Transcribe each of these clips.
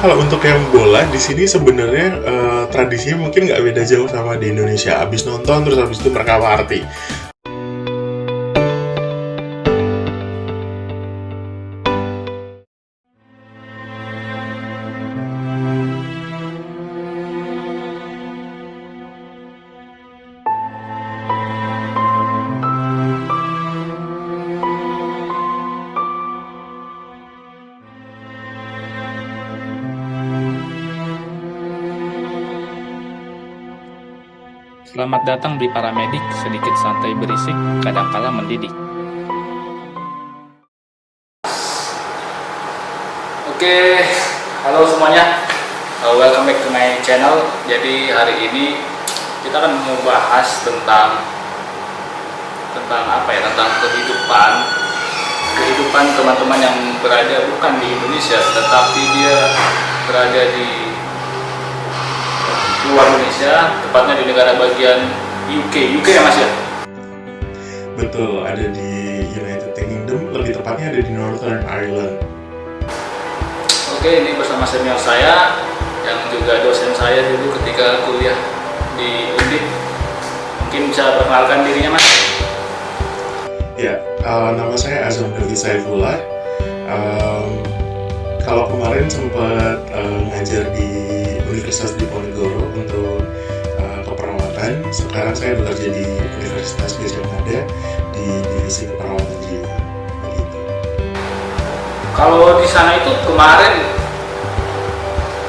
kalau untuk yang bola di sini sebenarnya tradisinya mungkin nggak beda jauh sama di Indonesia. Abis nonton terus habis itu mereka party. Selamat datang di Paramedik, sedikit santai berisik, kadangkala mendidik. Oke, halo semuanya. Welcome back to my channel. Jadi hari ini kita akan membahas tentang apa ya? Tentang kehidupan teman-teman yang berada bukan di Indonesia, tetapi dia berada di luar Indonesia, tepatnya di negara bagian UK ya Mas ya? Betul, ada di United Kingdom, lebih tepatnya ada di Northern Ireland. Oke, ini bersama senior saya yang juga dosen saya dulu ketika kuliah di Undip. Mungkin bisa perkenalkan dirinya Mas? Ya, nama saya Azam Davi Saifullah. Kalau kemarin sempat ngajar di Universitas Diponegoro untuk keperawatan, sekarang saya bekerja di Universitas Gadjah Mada di divisi keperawatan jiwa. Begitu. Kalau di sana itu kemarin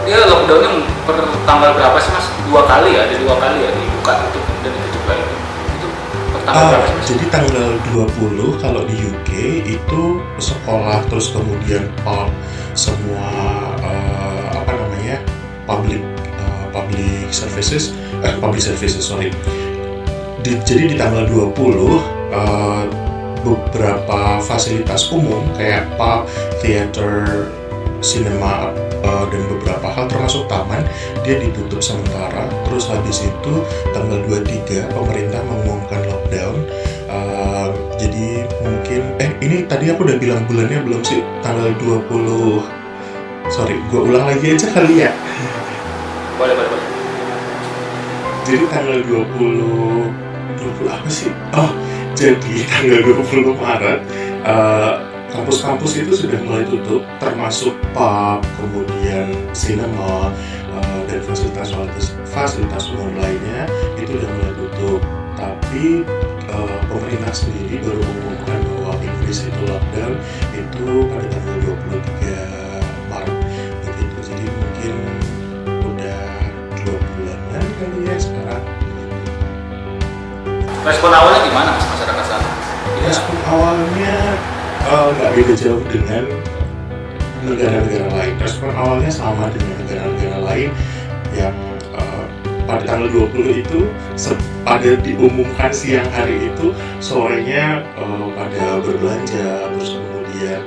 dia lockdownnya per tanggal berapa sih Mas? Dua kali ya, ada 2 kali ya, dibuka tutup dan ditutup lagi. Itu per tanggal berapa sih Mas? Jadi tanggal 20 kalau di UK itu sekolah, terus kemudian semua public services sorry. Jadi di tanggal 20 beberapa fasilitas umum kayak pub, theater, cinema dan beberapa hal termasuk taman dia ditutup sementara. Terus habis itu tanggal 23 pemerintah mengumumkan lockdown. Jadi mungkin ini tadi aku udah bilang bulannya belum sih? Tanggal 20. Sorry, gue ulang lagi aja kali ya. Boleh. Jadi tanggal 20 apa sih? Oh, jadi tanggal 20 Maret kampus-kampus itu sudah mulai tutup, termasuk pub, kemudian cinema, dan fasilitas umum lainnya itu sudah mulai tutup. Tapi pemerintah sendiri baru mengumumkan bahwa Inggris itu lockdown itu pada tanggal 23 Maret begitu. Jadi mungkin udah 2 bulanan kali ya sekarang. Respon awalnya gimana Mas masyarakat sana? Respon awalnya nggak beda jauh dengan negara-negara lain. Respon awalnya sama dengan negara-negara lain yang pada tanggal 20 itu pada diumumkan siang hari itu, sorenya pada berbelanja, terus kemudian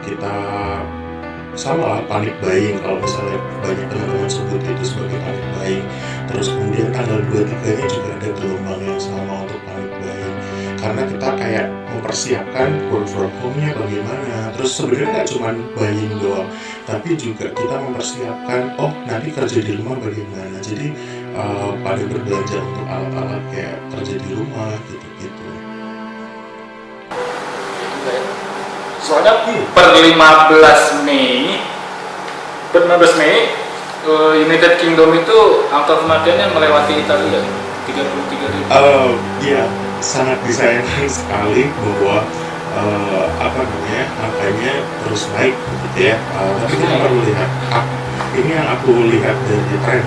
kita sama panic buying, kalau misalnya banyak teman-teman sebut itu sebagai panic buying. Terus kemudian tanggal 23 nya juga ada gelombang yang sama untuk panic buying, karena kita kayak mempersiapkan work from home-nya bagaimana. Terus sebenarnya nggak cuma buying doang, tapi juga kita mempersiapkan nanti kerja di rumah bagaimana. Jadi pada berbelanja untuk alat-alat kayak kerja di rumah gitu-gitu. Soalnya per 15 Mei United Kingdom itu angka kematiannya melewati Italia 33.000. Ya, sangat disayangkan sekali bahwa angkanya terus naik gitu ya. Tapi kita perlu lihat ini yang aku lihat dari tren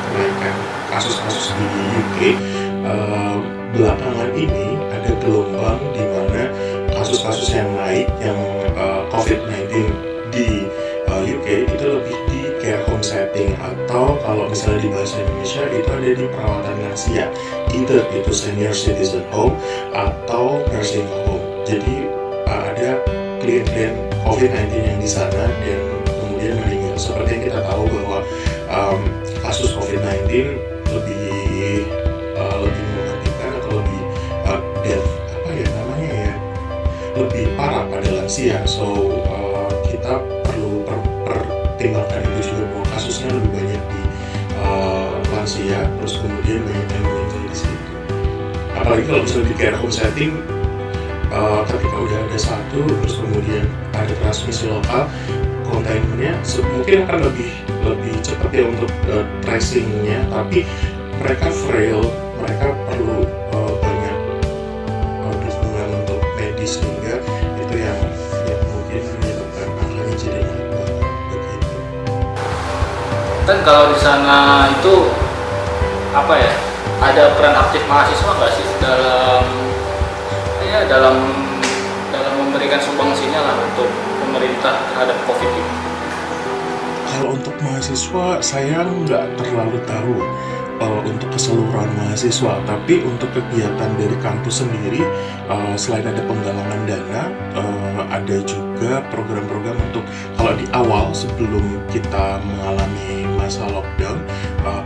kenaikan kasus-kasus di UK belakangan ini ada gelombang di mana kasus-kasus yang naik yang COVID-19 di UK itu lebih di care home setting, atau kalau misalnya di bahasa Indonesia itu ada di perawatan lansia, either itu senior citizen home atau nursing home. Jadi ada klien-klien COVID-19 yang di sana dan kemudian meninggal. Seperti yang kita tahu bahwa kasus COVID-19 lebih mematikan atau lebih lebih parah pada lansia. So kita mempertimbangkan itu juga bahwa kasusnya lebih banyak di lansia, terus kemudian banyak yang meninggal di situ. Apalagi kalau misalnya di care home setting, ketika udah ada satu, terus kemudian ada transmisi lokal, containmentnya mungkin akan lebih cepat ya untuk tracingnya, tapi mereka frail, mereka perlu banyak dukungan untuk medis, sehingga itu yang mungkin menyebabkan angkanya jadi naik banget begitu. Kan kalau di sana itu apa ya, ada peran aktif mahasiswa nggak sih dalam memberikan sumbangsinya lah untuk pemerintah terhadap COVID ini? Kalau untuk mahasiswa, saya nggak terlalu tahu untuk keseluruhan mahasiswa, tapi untuk kegiatan dari kampus sendiri, selain ada penggalangan dana, ada juga program-program untuk kalau di awal sebelum kita mengalami masa lockdown,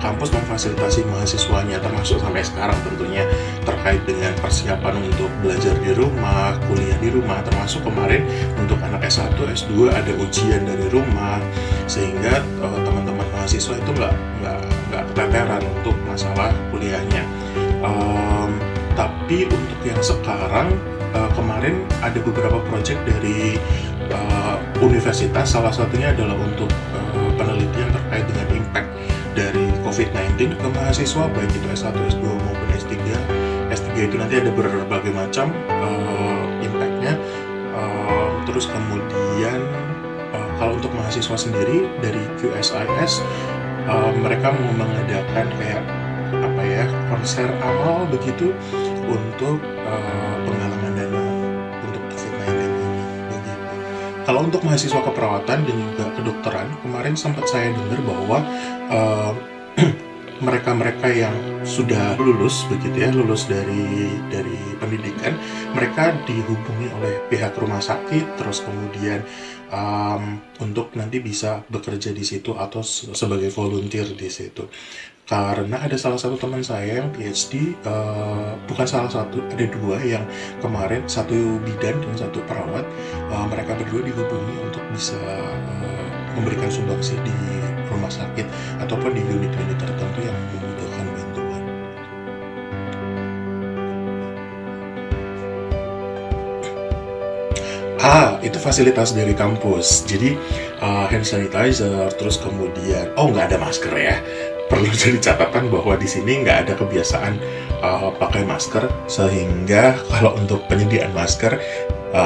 kampus memfasilitasi mahasiswanya, termasuk sampai sekarang tentunya, terkait dengan persiapan untuk belajar di rumah, kuliah di rumah, termasuk kemarin untuk anak S1, S2 ada ujian dari rumah, sehingga teman-teman mahasiswa itu nggak keteteran untuk masalah kuliahnya. Tapi untuk yang sekarang, kemarin ada beberapa proyek dari universitas, salah satunya adalah untuk penelitian terkait dengan impact dari COVID-19 ke mahasiswa, baik itu S1, S2 maupun S3. S3 itu nanti ada berbagai macam impact-nya. Terus kemudian kalau untuk mahasiswa sendiri dari QSIS, mereka mau mengadakan kayak konser amal begitu untuk penggalangan dana untuk COVID-19 ini begitu. Kalau untuk mahasiswa keperawatan dan juga kedokteran, kemarin sempat saya dengar bahwa mereka-mereka yang sudah lulus begitu ya, lulus dari pendidikan, mereka dihubungi oleh pihak rumah sakit, terus kemudian untuk nanti bisa bekerja di situ atau sebagai volunteer di situ. Karena ada salah satu teman saya yang PhD, bukan salah satu, ada dua yang kemarin, satu bidan dan satu perawat, mereka berdua dihubungi untuk bisa memberikan sumbangsi di rumah sakit ataupun di unit-unit tertentu yang membutuhkan bantuan. Itu fasilitas dari kampus. Jadi hand sanitizer, terus kemudian nggak ada masker ya. Perlu jadi catatan bahwa di sini nggak ada kebiasaan pakai masker, sehingga kalau untuk penyediaan masker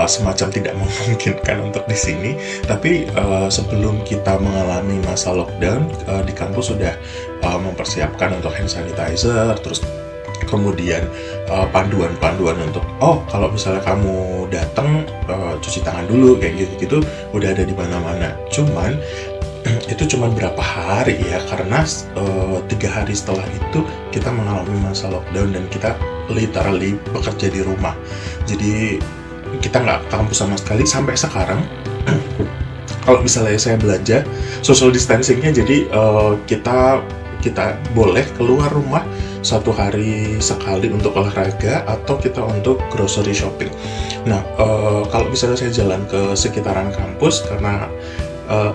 semacam tidak memungkinkan untuk di sini. Tapi sebelum kita mengalami masa lockdown, di kampus sudah mempersiapkan untuk hand sanitizer, terus kemudian panduan-panduan untuk kalau misalnya kamu datang cuci tangan dulu kayak gitu udah ada di mana-mana. Cuman itu cuma berapa hari ya, karena 3 hari setelah itu kita mengalami masa lockdown dan kita literally bekerja di rumah. Jadi kita nggak ke kampus sama sekali sampai sekarang. Kalau misalnya saya belanja, social distancingnya, jadi kita boleh keluar rumah 1 hari sekali untuk olahraga atau kita untuk grocery shopping. Nah, kalau misalnya saya jalan ke sekitaran kampus, karena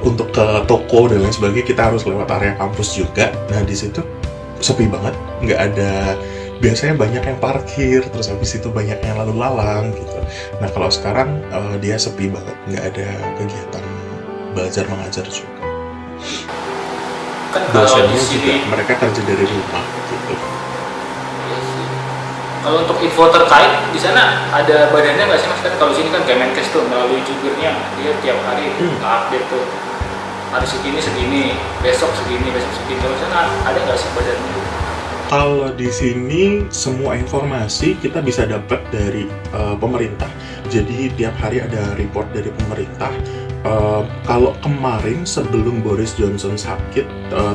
untuk ke toko dan lain sebagainya kita harus lewat area kampus juga. Nah, di situ sepi banget, nggak ada. Biasanya banyak yang parkir, terus habis itu banyak yang lalu lalang gitu. Nah, kalau sekarang dia sepi banget, nggak ada kegiatan belajar mengajar juga. Kan kalau Dosennya di sini juga mereka kerja dari rumah gitu. Kalau untuk info terkait di sana ada badannya nggak sih mas? Kan kalau sini kan Kemenkes tuh melalui jubirnya, dia tiap hari update tuh hari segini, besok segini. Kalau sana ada nggak sih badannya? Kalau di sini semua informasi kita bisa dapat dari pemerintah. Jadi tiap hari ada report dari pemerintah. Kalau kemarin sebelum Boris Johnson sakit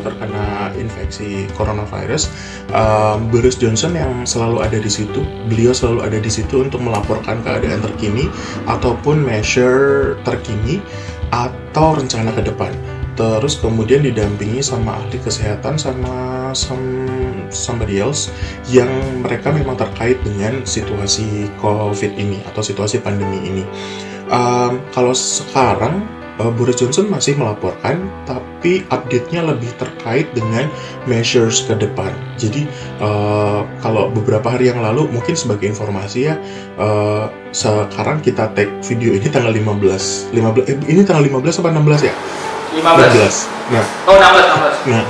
terkena infeksi coronavirus, Boris Johnson yang selalu ada di situ, beliau selalu ada di situ untuk melaporkan keadaan terkini ataupun measure terkini atau rencana ke depan. Terus kemudian didampingi sama ahli kesehatan sama somebody else yang mereka memang terkait dengan situasi COVID ini atau situasi pandemi ini. Kalau sekarang Boris Johnson masih melaporkan, tapi update-nya lebih terkait dengan measures ke depan. Jadi kalau beberapa hari yang lalu, mungkin sebagai informasi ya, sekarang kita take video ini tanggal 15 ini tanggal 15 apa 16 ya? 15. Nah, Oh, 16. Nah,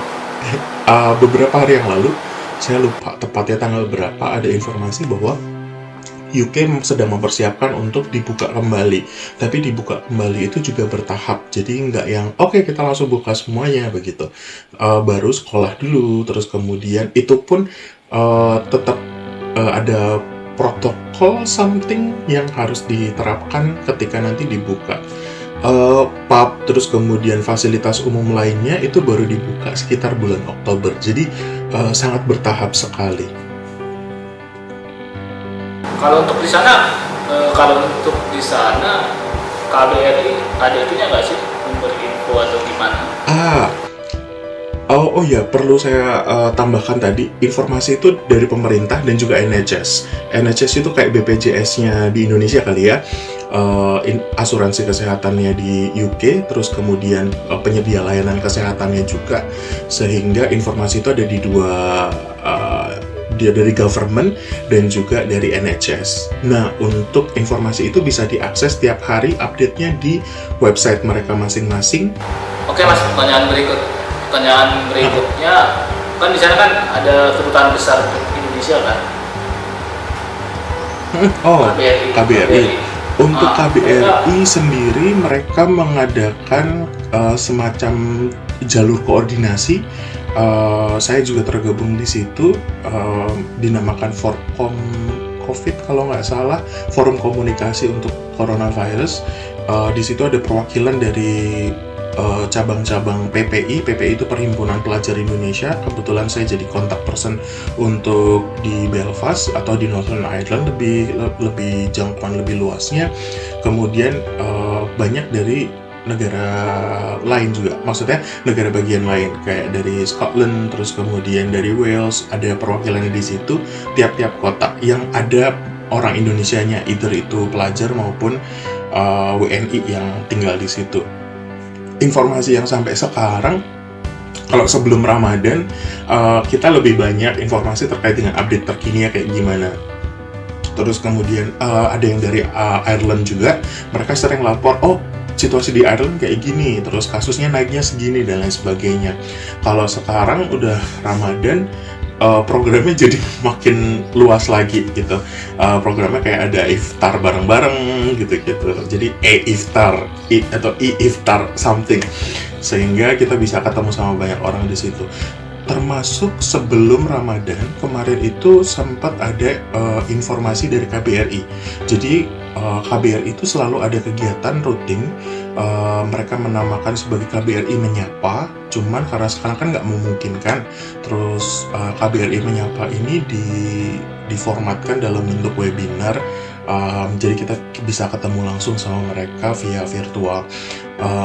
beberapa hari yang lalu, saya lupa tepatnya tanggal berapa, ada informasi bahwa UK sedang mempersiapkan untuk dibuka kembali. Tapi dibuka kembali itu juga bertahap. Jadi nggak yang, oke, kita langsung buka semuanya, begitu. Baru sekolah dulu, terus kemudian itu pun tetap ada protokol something yang harus diterapkan ketika nanti dibuka. Pub, terus kemudian fasilitas umum lainnya itu baru dibuka sekitar bulan Oktober. Jadi sangat bertahap sekali. Kalau untuk di sana, KBRI ada itunya nggak sih, memberi info atau gimana? Oh ya, perlu saya tambahkan tadi, informasi itu dari pemerintah dan juga NHS. NHS itu kayak BPJS-nya di Indonesia kali ya, asuransi kesehatannya di UK, terus kemudian penyedia layanan kesehatannya juga, sehingga informasi itu ada di dua, dia dari government dan juga dari NHS. Nah, untuk informasi itu bisa diakses tiap hari, update-nya di website mereka masing-masing. Oke Mas, pertanyaan berikutnya, kan di sana kan ada kedutaan besar Indonesia kan? KBRI. Untuk KBRI sendiri, mereka mengadakan semacam jalur koordinasi. Saya juga tergabung di situ, dinamakan Forkom COVID kalau nggak salah, Forum Komunikasi untuk Coronavirus. Di situ ada perwakilan dari cabang-cabang PPI itu Perhimpunan Pelajar Indonesia. Kebetulan saya jadi kontak person untuk di Belfast atau di Northern Ireland, lebih jangkauan lebih luasnya. Kemudian banyak dari negara lain juga, maksudnya negara bagian lain kayak dari Scotland, terus kemudian dari Wales, ada perwakilannya di situ. Tiap-tiap kota yang ada orang Indonesianya, either itu pelajar maupun WNI yang tinggal di situ. Informasi yang sampai sekarang, kalau sebelum Ramadan, kita lebih banyak informasi terkait dengan update terkininya kayak gimana. Terus kemudian ada yang dari Ireland juga, mereka sering lapor, situasi di Ireland kayak gini, terus kasusnya naiknya segini, dan lain sebagainya. Kalau sekarang udah Ramadan, programnya jadi makin luas lagi gitu. Programnya kayak ada iftar bareng-bareng gitu-gitu. Jadi iftar atau iftar something, sehingga kita bisa ketemu sama banyak orang di situ. Termasuk sebelum Ramadan kemarin itu sempat ada informasi dari KBRI. Jadi KBRI itu selalu ada kegiatan rutin, mereka menamakan sebagai KBRI Menyapa. Cuman karena sekarang kan nggak memungkinkan, terus KBRI Menyapa ini diformatkan dalam bentuk webinar. Jadi kita bisa ketemu langsung sama mereka via virtual.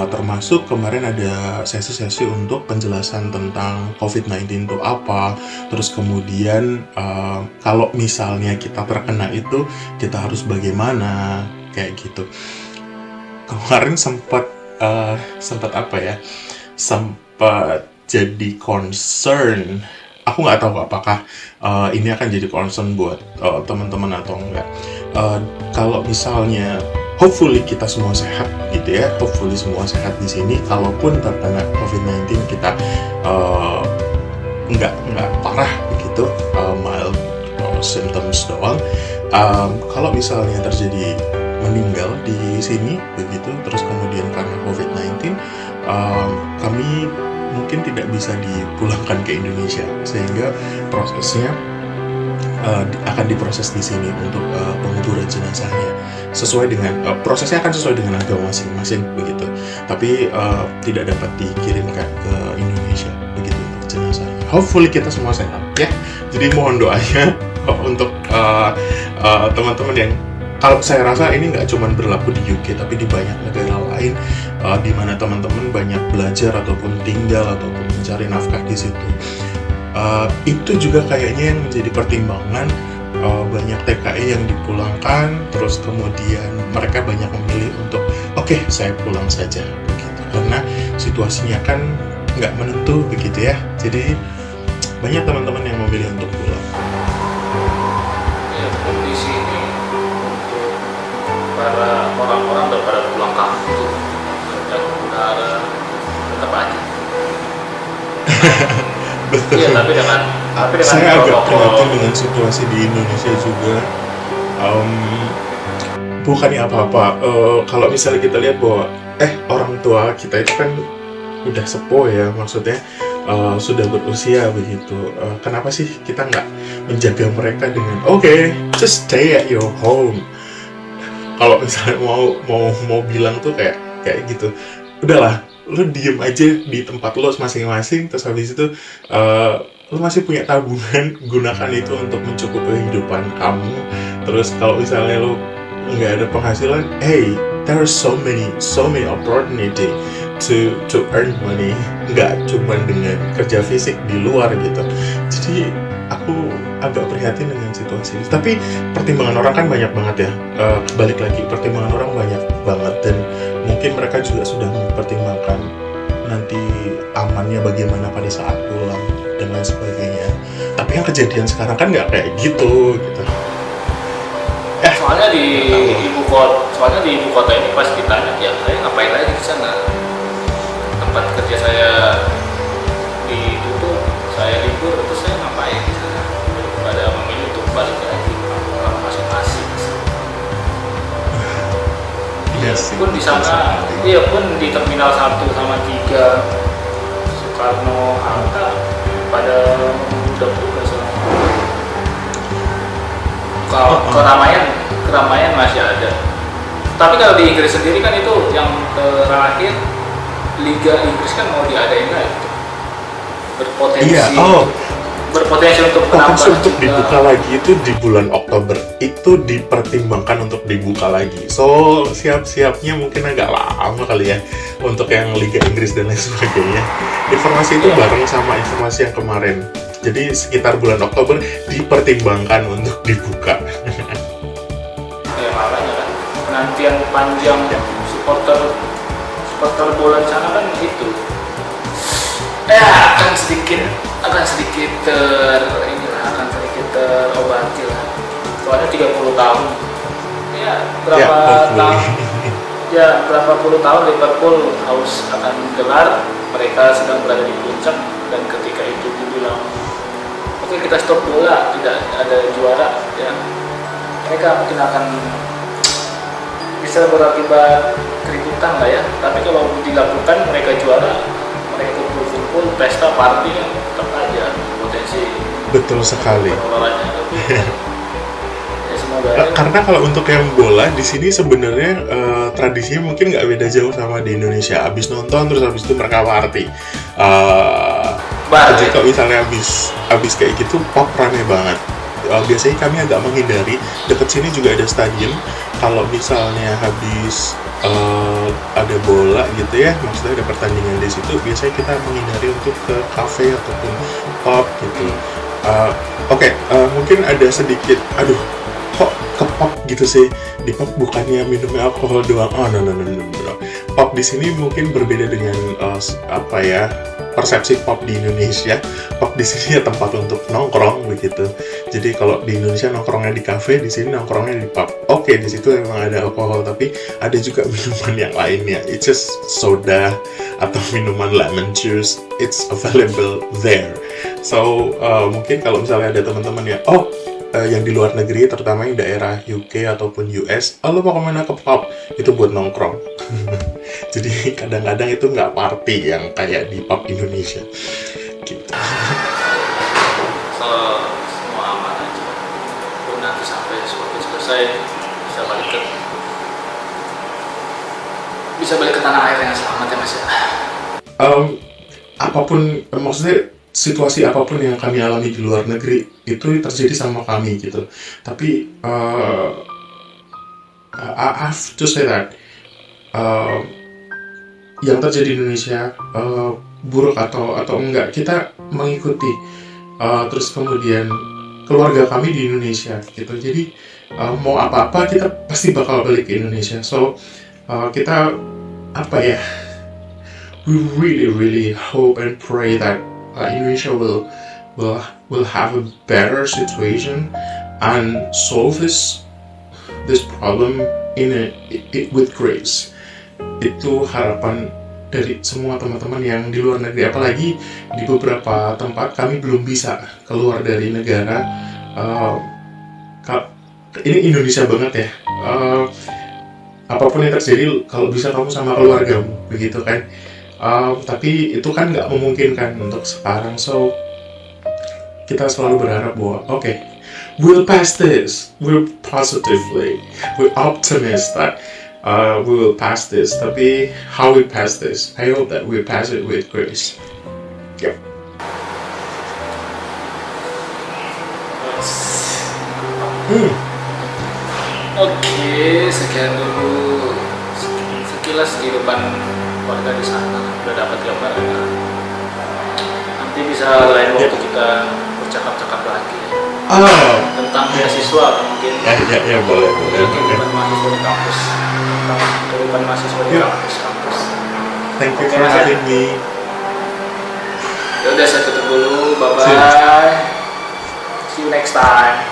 Termasuk kemarin ada sesi-sesi untuk penjelasan tentang COVID-19 itu apa, terus kemudian kalau misalnya kita terkena itu, kita harus bagaimana, kayak gitu. Kemarin sempat jadi concern. Aku nggak tahu apakah ini akan jadi concern buat teman-teman atau enggak. Kalau misalnya hopefully kita semua sehat gitu ya, hopefully semua sehat di sini. Kalaupun terkena COVID-19 kita nggak parah begitu, mild symptoms doang. Kalau misalnya terjadi meninggal di sini begitu, terus kemudian karena COVID-19, kami mungkin tidak bisa dipulangkan ke Indonesia, sehingga prosesnya akan diproses di sini untuk penguburan jenazahnya. Prosesnya akan sesuai dengan agama masing-masing begitu, tapi tidak dapat dikirimkan ke Indonesia begitu untuk jenazahnya. Hopefully kita semua sehat ya. Jadi mohon doanya untuk teman-teman yang, kalau saya rasa ini nggak cuma berlaku di UK, tapi di banyak negara lain di mana teman-teman banyak belajar ataupun tinggal ataupun mencari nafkah di situ. Itu juga kayaknya yang menjadi pertimbangan banyak TKI yang dipulangkan, terus kemudian mereka banyak memilih untuk oke, saya pulang saja. situasinya kan nggak menentu begitu ya. Jadi banyak teman-teman yang memilih untuk pulang. Ya, kondisi ini untuk para orang-orang daripada pulang kampung itu dan udara tetap aja. Betul. Iya, tapi dengan Saya agak prihatin protokol. dengan situasi di Indonesia juga. Bukannya apa-apa. Kalau misalnya kita lihat bahwa orang tua kita itu kan udah sepuh ya, maksudnya sudah berusia begitu. Kenapa sih kita nggak menjaga mereka dengan just stay at your home. Kalau misalnya mau bilang tuh kayak gitu, udahlah, lu diem aja di tempat lu masing-masing, terus habis itu lu masih punya tabungan, gunakan itu untuk mencukupi kehidupan kamu. Terus kalau misalnya lu nggak ada penghasilan, there are so many opportunity to earn money, nggak cuma dengan kerja fisik di luar gitu. Jadi aku agak prihatin dengan situasi ini. Tapi pertimbangan orang kan banyak banget ya. Balik lagi, pertimbangan orang banyak banget, dan mungkin mereka juga sudah mempertimbangkan nanti amannya bagaimana pada saat pulang dan lain sebagainya. Tapi yang kejadian sekarang kan nggak kayak gitu. Soalnya di ibu kota ini pas ditanya, ya saya ngapain lagi di sana? Tempat kerja saya ditutup, saya libur, terus saya ngapain di sana? Daripada memilih untuk balik lagi orang masing-masing. Iya sih. Pun di sana, pun di Terminal 1 sama 3 Soekarno Hatta pada udah buka semua. Kalau keramaian masih ada. Tapi kalau di Inggris sendiri kan itu yang terakhir Liga Inggris kan mau diadain lagi. Berpotensi untuk Potensi menambah untuk dibuka lagi itu di bulan Oktober, itu dipertimbangkan untuk dibuka lagi. So siap-siapnya mungkin agak lama kali ya untuk yang Liga Inggris dan lain sebagainya. Informasi itu bareng sama informasi yang kemarin. Jadi sekitar bulan Oktober dipertimbangkan untuk dibuka. Makanya kan penantian panjang supporter bola di sana kan itu. Akan sedikit terobati lah. Soalnya 30 tahun. Berapa puluh tahun Liverpool harus akan gelar, mereka sedang berada di puncak, dan ketika itu dibilang oke, kita stop bola, tidak ada juara, ya mereka mungkin akan bisa berakibat keributan lah ya. Tapi kalau dilakukan mereka juara, mereka kumpul-kumpul pesta party, ya tetap aja potensi. Betul sekali. Penularannya. Ya, semoga Karena kalau untuk yang bola di sini sebenarnya tradisinya mungkin nggak beda jauh sama di Indonesia. Abis nonton terus habis itu mereka party. Jadi kalau misalnya abis kayak gitu, pop rame banget. Biasanya kami agak menghindari. Dekat sini juga ada stadion. Kalau misalnya habis ada bola gitu ya, maksudnya ada pertandingan di situ, biasanya kita menghindari untuk ke cafe ataupun pub gitu. Mungkin ada sedikit, kok ke pub gitu sih? Di pub bukannya minumnya alkohol doang? No. Pub di sini mungkin berbeda dengan persepsi pub di Indonesia. Pub di sini ya tempat untuk nongkrong begitu. Jadi kalau di Indonesia nongkrongnya di cafe, di sini nongkrongnya di pub. Di situ memang ada alkohol, tapi ada juga minuman yang lainnya. It's just soda atau minuman lemon juice. It's available there. So mungkin kalau misalnya ada teman-teman yang di luar negeri, terutama yang daerah UK ataupun US, lo mau kemana? Ke pub, itu buat nongkrong. Jadi kadang-kadang itu nggak party yang kayak di pub Indonesia gitu. Semua aman aja. Pun nanti sampai seperti selesai bisa balik ke tanah air yang selamat ya Mas ya. Apapun, maksudnya situasi apapun yang kami alami di luar negeri itu terjadi sama kami gitu. Tapi I have to say that yang terjadi di Indonesia buruk atau enggak, kita mengikuti. Terus kemudian keluarga kami di Indonesia gitu. Jadi mau apa-apa kita pasti bakal balik ke Indonesia. So kita we really hope and pray that Indonesia will have a better situation and solve this problem with grace. Itu harapan dari semua teman-teman yang di luar negeri, apalagi di beberapa tempat kami belum bisa keluar dari negara. Ini Indonesia banget ya. Apapun yang terjadi, kalau bisa kamu sama keluargamu, begitu kan. Tapi itu kan nggak memungkinkan untuk sekarang. So kita selalu berharap bahwa we'll pass this. We're optimistic that we will pass this. Tapi how we pass this? I hope that we pass it with grace. Yep. Oke, sekian dulu sekilas kehidupan warga di sana. Udah dapat gambaran. Nanti bisa lain waktu kita bercakap-cakap lagi tentang beasiswa mungkin. Ya boleh. Kehidupan mahasiswa di kampus. Kehidupan mahasiswa di kampus. Thank you for having me. Ya udah, saya tutup dulu. Bye bye. See you next time.